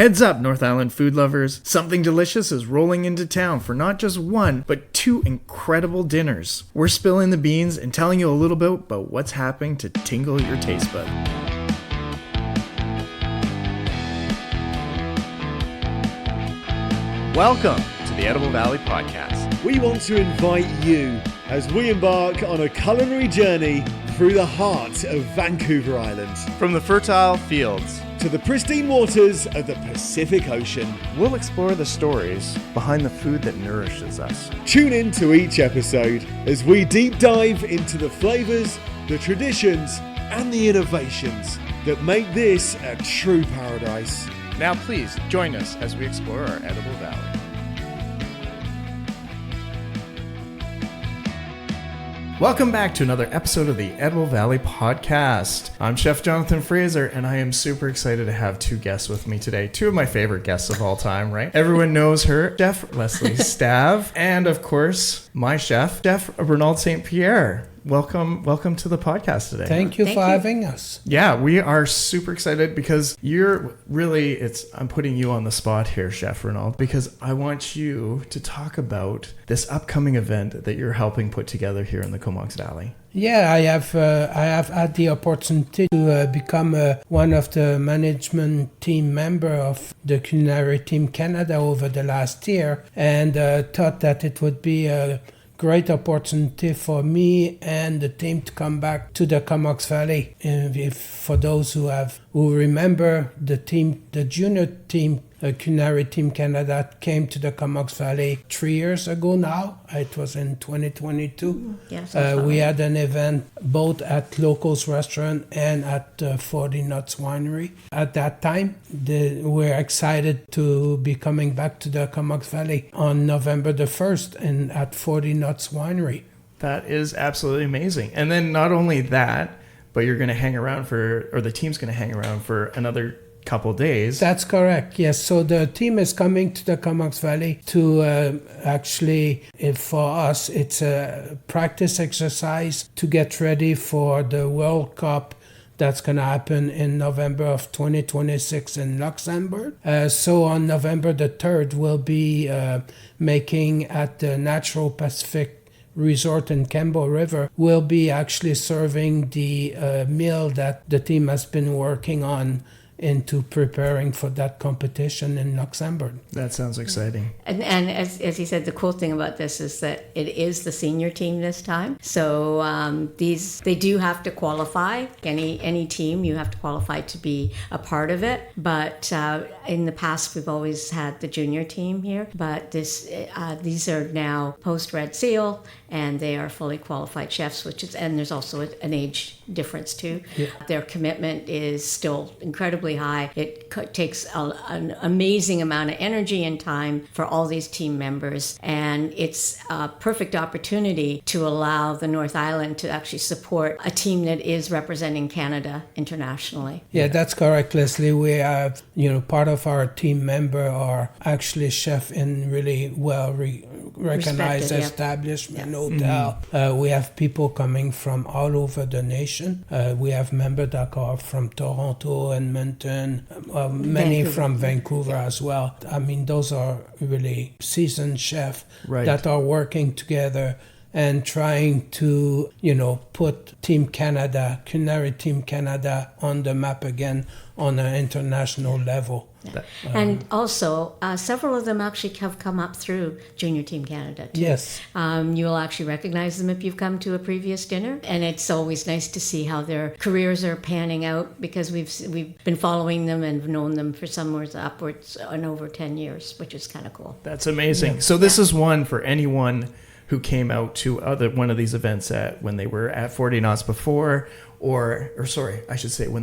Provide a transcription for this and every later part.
Heads up, North Island food lovers. Something delicious is rolling into town for not just one, but two incredible dinners. We're spilling the beans and telling you a little bit about what's happening to tingle your taste bud. Welcome to the Edible Valley Podcast. We want to invite you as we embark on a culinary journey through the heart of Vancouver Island. From the fertile fields to the pristine waters of the Pacific Ocean. We'll explore the stories behind the food that nourishes us. Tune in to each episode as we deep dive into the flavors, the traditions, and the innovations that make this a true paradise. Now please join us as we explore our edible valley. Welcome back to another episode of the Edible Valley Podcast. I'm Chef Jonathan Fraser, and I am super excited to have two guests with me today. Two of my favorite guests of all time, right? Everyone knows her, Chef Lesley Stav, and of course, my chef, Chef Ronald St. Pierre. Welcome to the podcast today. Thank you for having us. Yeah, we are super excited because you're really, I'm putting you on the spot here, Chef Ronald, because I want you to talk about this upcoming event that you're helping put together here in the Comox Valley. Yeah, I have had the opportunity to become one of the management team member of the Culinary Team Canada over the last year, and thought that it would be a great opportunity for me and the team to come back to the Comox Valley. And for those who remember the junior team, Culinary Team Canada came to the Comox Valley 3 years ago now. It was in 2022. Yes, we had an event both at Locals Restaurant and at 40 Nuts Winery. At that time, we're excited to be coming back to the Comox Valley on November the 1st and at 40 Nuts Winery. That is absolutely amazing. And then not only that, but you're going to hang around the team's going to hang around for another couple days. That's correct. Yes. So the team is coming to the Comox Valley to for us, it's a practice exercise to get ready for the World Cup that's going to happen in November of 2026 in Luxembourg. So on November the 3rd, we'll be making at the Natural Pacific Resort in Campbell River. We'll be actually serving the meal that the team has been working on into preparing for that competition in Luxembourg. That sounds exciting. And as he said, the cool thing about this is that it is the senior team this time. So they do have to qualify. Any team, you have to qualify to be a part of it. But in the past, we've always had the junior team here. But these are now post-Red Seal, and they are fully qualified chefs, and there's also an age difference too. Yeah. Their commitment is still incredibly high. It takes an amazing amount of energy and time for all these team members, and it's a perfect opportunity to allow the North Island to actually support a team that is representing Canada internationally. Yeah, that's correct, Lesley. We have, part of our team member are actually chef in really well recognized establishment, hotel. Mm-hmm. We have people coming from all over the nation. We have members that are from Toronto, Edmonton, many from Vancouver as well. I mean, those are really seasoned chefs that are working together and trying to, put Culinary Team Canada on the map again on an international level. Yeah. And also, several of them actually have come up through Junior Team Canada too. Yes. You will actually recognize them if you've come to a previous dinner. And it's always nice to see how their careers are panning out, because we've been following them and known them for somewhere upwards and over 10 years, which is kind of cool. That's amazing. Yeah. So this is one for anyone who came out to one of these events when they were at 40 knots before, when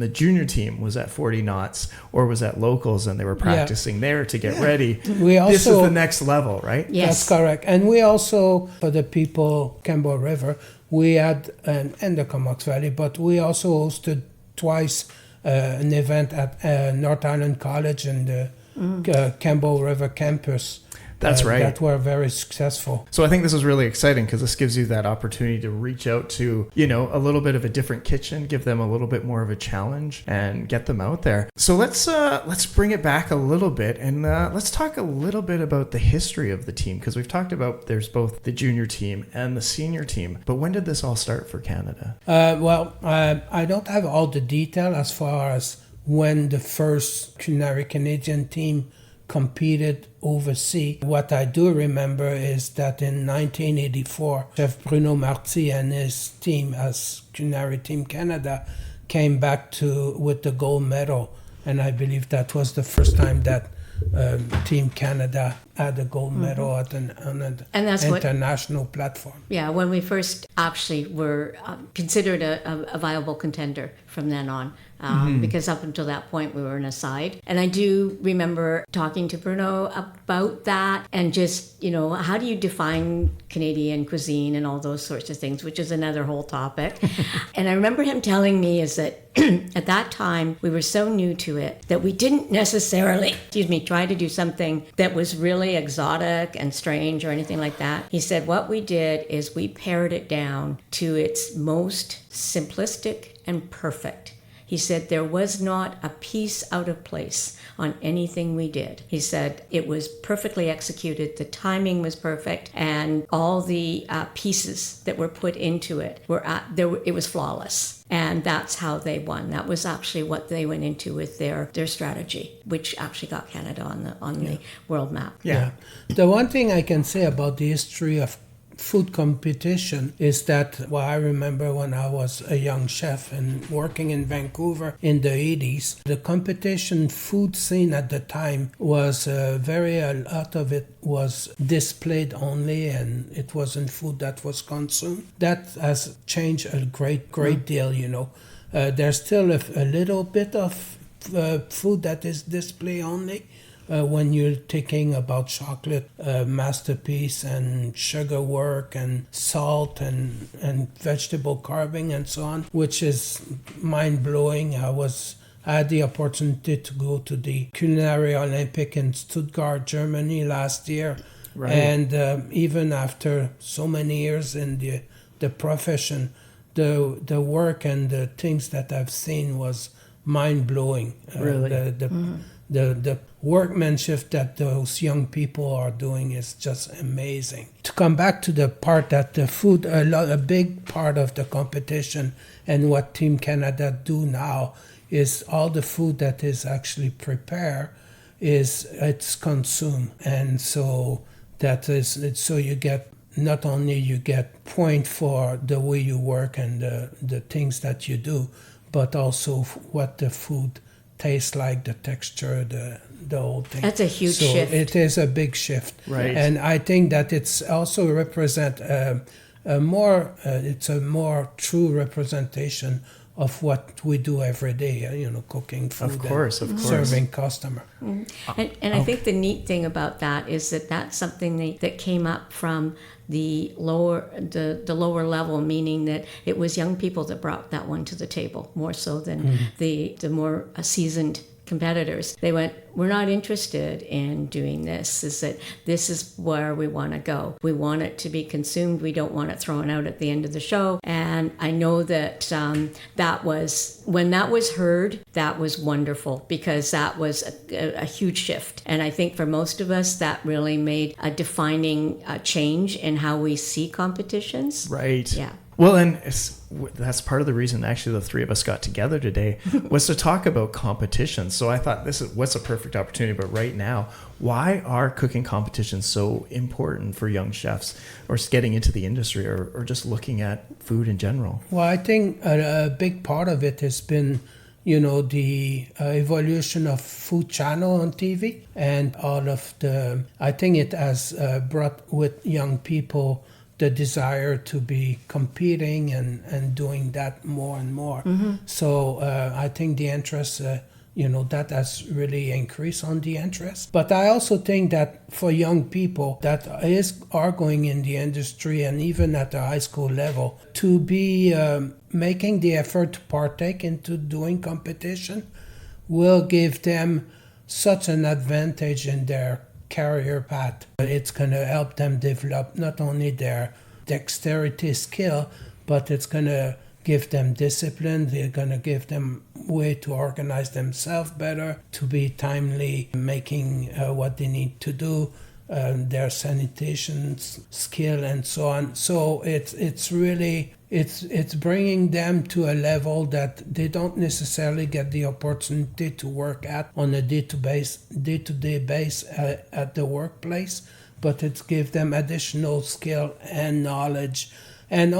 the junior team was at 40 knots or was at Locals and they were practicing there to get ready. This is the next level, right? Yes. That's correct. And we also, for the people, Campbell River, we had, and the Comox Valley, but we also hosted twice an event at North Island College and the Campbell River campus. That's right. That were very successful. So I think this is really exciting because this gives you that opportunity to reach out to, a little bit of a different kitchen, give them a little bit more of a challenge and get them out there. So let's bring it back a little bit and let's talk a little bit about the history of the team, because we've talked about there's both the junior team and the senior team. But when did this all start for Canada? I don't have all the detail as far as when the first Culinary Canadian team competed overseas. What I do remember is that in 1984, Chef Bruno Marty and his team as Culinary Team Canada came back with the gold medal, and I believe that was the first time that Team Canada had a gold medal on an international platform. Yeah, when we first actually were considered a viable contender from then on. Because up until that point we were an aside. And I do remember talking to Bruno about that and just, how do you define Canadian cuisine and all those sorts of things, which is another whole topic. And I remember him telling me is that at that time we were so new to it that we didn't necessarily, try to do something that was really exotic and strange or anything like that. He said what we did is we pared it down to its most simplistic and perfect. He said there was not a piece out of place on anything we did. He said it was perfectly executed, the timing was perfect, and all the pieces that were put into it it was flawless. And that's how they won. That was actually what they went into with their strategy, which actually got Canada on the world map. Yeah. The one thing I can say about the history of food competition is that, I remember when I was a young chef and working in Vancouver in the 80s, the competition food scene at the time was a lot of it was displayed only, and it wasn't food that was consumed. That has changed a great deal, There's still a little bit of food that is display only, when you're thinking about chocolate masterpiece and sugar work and salt and vegetable carving and so on, which is mind-blowing. I had the opportunity to go to the Culinary Olympic in Stuttgart, Germany last year. Right. And even after so many years in the profession, the work and the things that I've seen was mind-blowing. Really? The workmanship that those young people are doing is just amazing. To come back to the part that the food, a big part of the competition and what Team Canada do now is all the food that is actually prepared it's consumed, and so you get not only you get point for the way you work and the things that you do, but also what the food tastes like, the texture, the whole thing. That's a huge shift. So it is a big shift. Right. And I think that it's also represent it's a more true representation of what we do every day, cooking food, of course. serving customer. And I think the neat thing about that is that that's something that came up from the lower level, meaning that it was young people that brought that one to the table more so than the more seasoned competitors. They went, we're not interested in doing this. This is where we want to go. We want it to be consumed. We don't want it thrown out at the end of the show. And I know that when that was heard, that was wonderful, because that was a huge shift. And I think for most of us, that really made a defining change in how we see competitions. Right. Yeah. Well, and that's part of the reason actually the three of us got together today was to talk about competition. So I thought what's a perfect opportunity. But right now, why are cooking competitions so important for young chefs or getting into the industry or just looking at food in general? Well, I think a big part of it has been the evolution of Food Channel on TV and all of I think it has brought with young people the desire to be competing and doing that more and more. Mm-hmm. So I think the interest, that has really increased on the interest. But I also think that for young people that are going in the industry and even at the high school level, to be making the effort to partake into doing competition will give them such an advantage in their career path. It's going to help them develop not only their dexterity skill, but it's going to give them discipline. They're going to give them way to organize themselves better, to be timely, making what they need to do, their sanitation skill and so on. So it's really bringing them to a level that they don't necessarily get the opportunity to work at on a day-to-day basis at the workplace, but it gives them additional skill and knowledge. And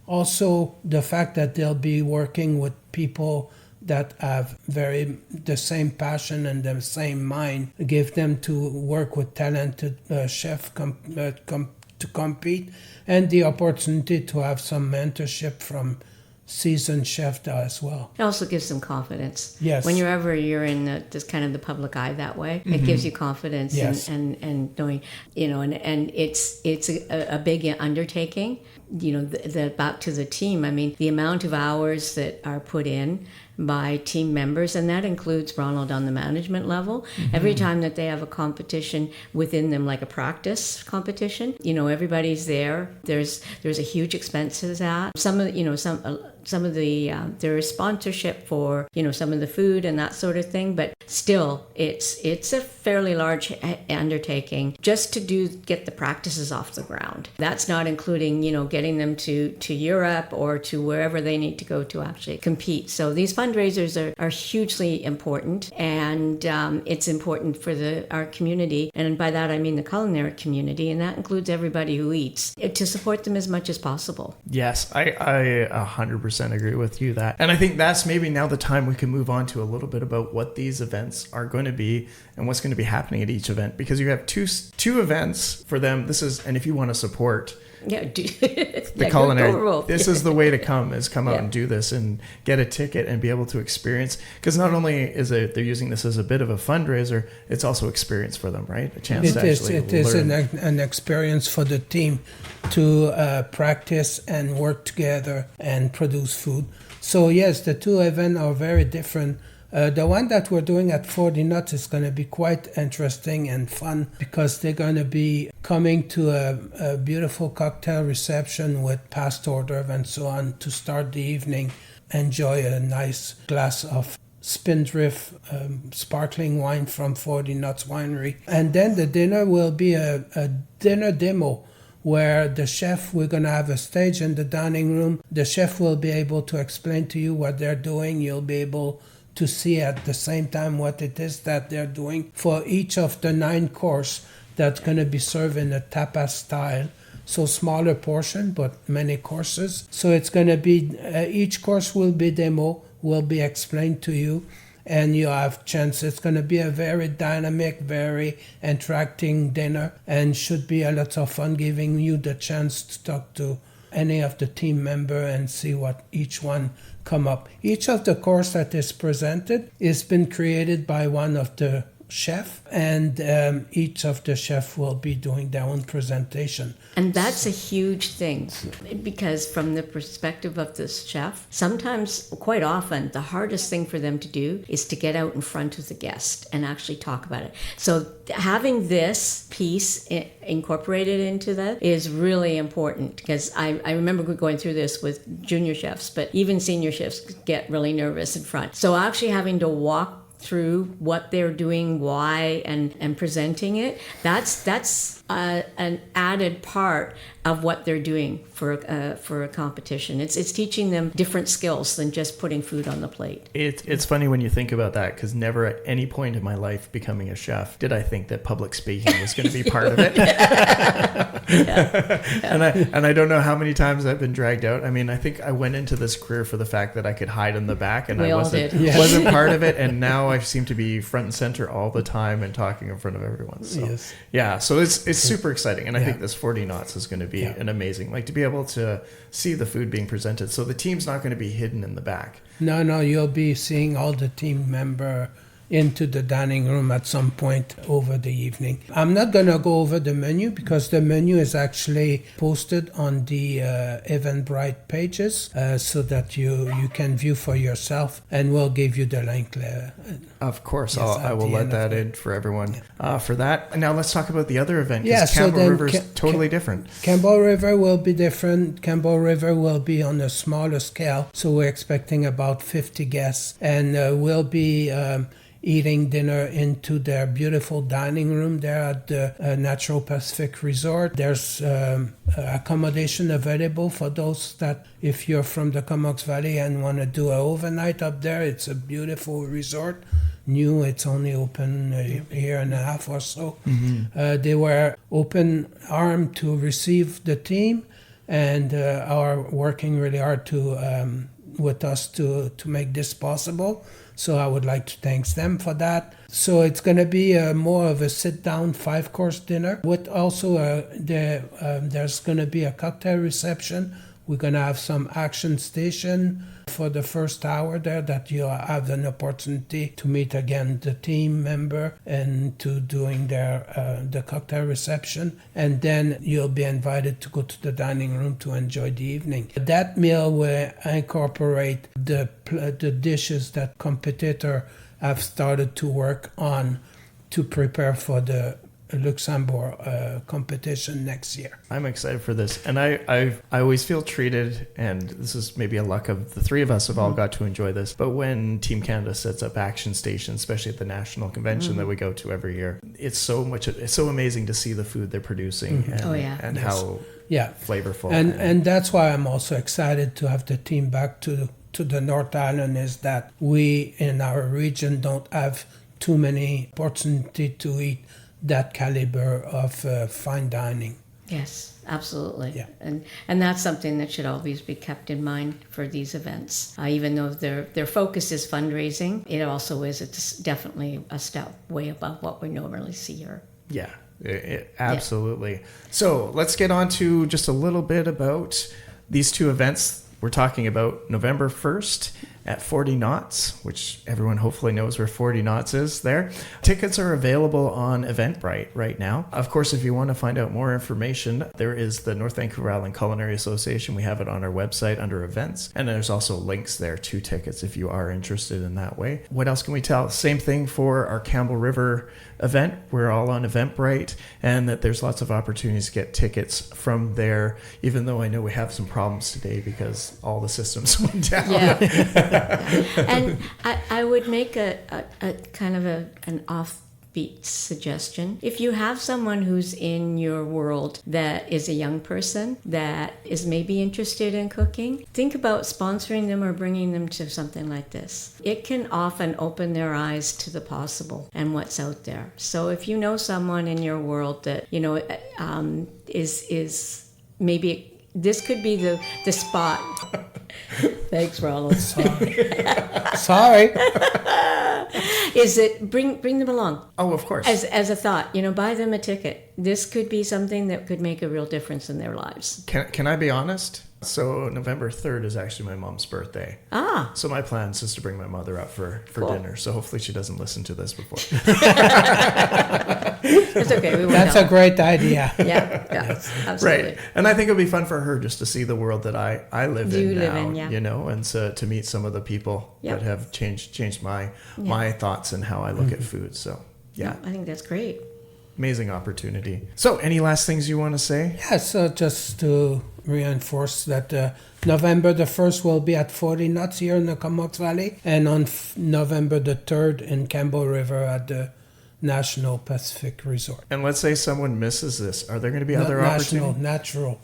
also the fact that they'll be working with people that have the same passion and the same mind, give them to work with talented chefs to compete, and the opportunity to have some mentorship from seasoned chefs as well. It also gives them confidence. Yes. Whenever you're in just kind of the public eye that way, it gives you confidence. Yes. and knowing, and it's a big undertaking. The back to the team. I mean, the amount of hours that are put in by team members, and that includes Ronald on the management level. Every time that they have a competition within them, like a practice competition, everybody's there. There's a huge expense to that. Some of the there is sponsorship for some of the food and that sort of thing, but still it's a fairly large undertaking just to get the practices off the ground. That's not including getting them to Europe or to wherever they need to go to actually compete. So these fundraisers are hugely important, and it's important for our community, and by that I mean the culinary community, and that includes everybody who eats, to support them as much as possible. Yes, I 100% agree with you that. And I think that's maybe now the time we can move on to a little bit about what these events are going to be and what's going to be happening at each event, because you have two events for them. And if you want to support the culinary, this is the way to come out and do this and get a ticket and be able to experience, because not only they're using this as a bit of a fundraiser, it's also experience for them, right? A chance to actually learn. It is an experience for the team to practice and work together and produce food. So yes, the two events are very different. The one that we're doing at 40 Nuts is going to be quite interesting and fun, because they're going to be coming to a beautiful cocktail reception with past hors d'oeuvre and so on to start the evening. Enjoy a nice glass of Spindrift sparkling wine from 40 Nuts Winery. And then the dinner will be a dinner demo, where the chef, we're going to have a stage in the dining room. The chef will be able to explain to you what they're doing. You'll be able to see at the same time what it is that they're doing for each of the 9 course that's going to be served in a tapas style. So smaller portion, but many courses. So it's going to be, each course will be demo, will be explained to you, and you have chance. It's going to be a very dynamic, very interacting dinner, and should be a lot of fun, giving you the chance to talk to any of the team member and see what each one come up. Each of the course that is presented has been created by one of the chef, and each of the chef will be doing their own presentation. And that's a huge thing, because from the perspective of this chef, sometimes, quite often, the hardest thing for them to do is to get out in front of the guest and actually talk about it. So having this piece incorporated into that is really important, because I remember going through this with junior chefs, but even senior chefs get really nervous in front. So actually having to walk through what they're doing, why, and presenting it, that's an added part of what they're doing for a competition. It's teaching them different skills than just putting food on the plate. It's funny when you think about that, because never at any point in my life becoming a chef did I think that public speaking was going to be part of it. And I don't know how many times I've been dragged out. I mean, I think I went into this career for the fact that I could hide in the back, and I wasn't part of it, and now I seem to be front and center all the time and talking in front of everyone. So yes. Yeah, so it's super exciting, and I think this 40 Knots is going to be an amazing, like, to be able to see the food being presented. So the team's not going to be hidden in the back. No, you'll be seeing all the team member into the dining room at some point over the evening. I'm not going to go over the menu because the menu is actually posted on the Eventbrite pages so that you can view for yourself, and we'll give you the link. Of course, Yes, I will let that in for everyone for that. Now let's talk about the other event, because Campbell River is totally different. Campbell River will be different. Campbell River will be on a smaller scale, so we're expecting about 50 guests, and we'll be eating dinner into their beautiful dining room there at the Natural Pacific Resort. There's accommodation available for those that, if you're from the Comox Valley and want to do an overnight up there, it's a beautiful resort. New, it's only open a year and a half or so. Mm-hmm. They were open armed to receive the team, and are working really hard to with us to make this possible. So I would like to thank them for that. So it's going to be more of a sit-down 5-course dinner with also there's going to be a cocktail reception. We're going to have some action station for the first hour there that you'll have an opportunity to meet again the team member and to doing the cocktail reception. And then you'll be invited to go to the dining room to enjoy the evening. That meal will incorporate the dishes that competitor have started to work on to prepare for the Luxembourg competition next year. I'm excited for this, and I always feel treated, and this is maybe a luck of the three of us have all got to enjoy this, but when Team Canada sets up action stations, especially at the national convention that we go to every year, it's so amazing to see the food they're producing and how flavorful. And that's why I'm also excited to have the team back to the North Island, is that we in our region don't have too many opportunity to eat that caliber of fine dining. Yes, absolutely. Yeah. And that's something that should always be kept in mind for these events. Even though their focus is fundraising, it also is definitely a step way above what we normally see here. Yeah, absolutely. Yeah. So let's get on to just a little bit about these two events. We're talking about November 1st at 40 Knots, which everyone hopefully knows where 40 Knots is there. Tickets are available on Eventbrite right now. Of course, if you want to find out more information, there is the North Vancouver Island Culinary Association. We have it on our website under events, and there's also links there to tickets if you are interested in that way. What else can we tell? Same thing for our Campbell River event. We're all on Eventbrite, and that there's lots of opportunities to get tickets from there, even though I know we have some problems today because all the systems went down. Yeah. And I would make a kind of an offbeat suggestion. If you have someone who's in your world that is a young person that is maybe interested in cooking, think about sponsoring them or bringing them to something like this. It can often open their eyes to the possible and what's out there. So if you know someone in your world that, is maybe this could be the spot. Thanks, Ronald. Sorry. Is it bring them along? Oh, of course. As a thought, buy them a ticket. This could be something that could make a real difference in their lives. Can I be honest? So November 3rd is actually my mom's birthday. So my plan is to bring my mother up for dinner. So hopefully she doesn't listen to this before. That's okay. We won't That's know. a great idea. Yeah, absolutely. Right. And I think it'll be fun for her just to see the world that I live in now, yeah. And to meet some of the people that have changed my thoughts and how I look at food. So, yeah. I think that's great. Amazing opportunity. So, any last things you want to say? Yeah, so just to reinforce that November the 1st will be at 40 Knots here in the Comox Valley, and on November the 3rd in Campbell River at the National Pacific Resort. And let's say someone misses this. Are there going to be other opportunities? Natural.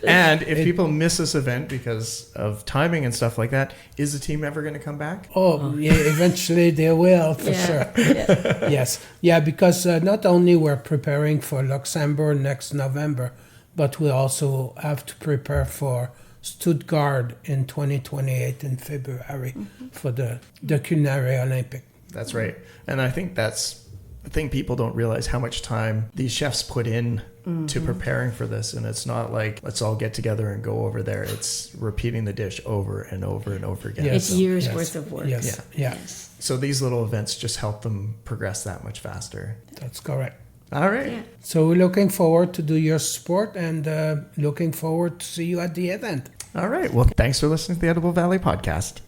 And if people miss this event because of timing and stuff like that, is the team ever going to come back? Yeah, eventually they will, for sure. Yeah. Yes. Yeah, because not only we're preparing for Luxembourg next November, but we also have to prepare for Stuttgart in 2028 in February for the Culinary Olympic. That's right. And I think that's I think people don't realize how much time these chefs put in to preparing for this. And it's not like, let's all get together and go over there. It's repeating the dish over and over and over again. It's years worth of work. Yes. Yeah. Yes. So these little events just help them progress that much faster. That's correct. All right. Yeah. So we're looking forward to do your support and looking forward to see you at the event. All right. Well, thanks for listening to the Edible Valley podcast.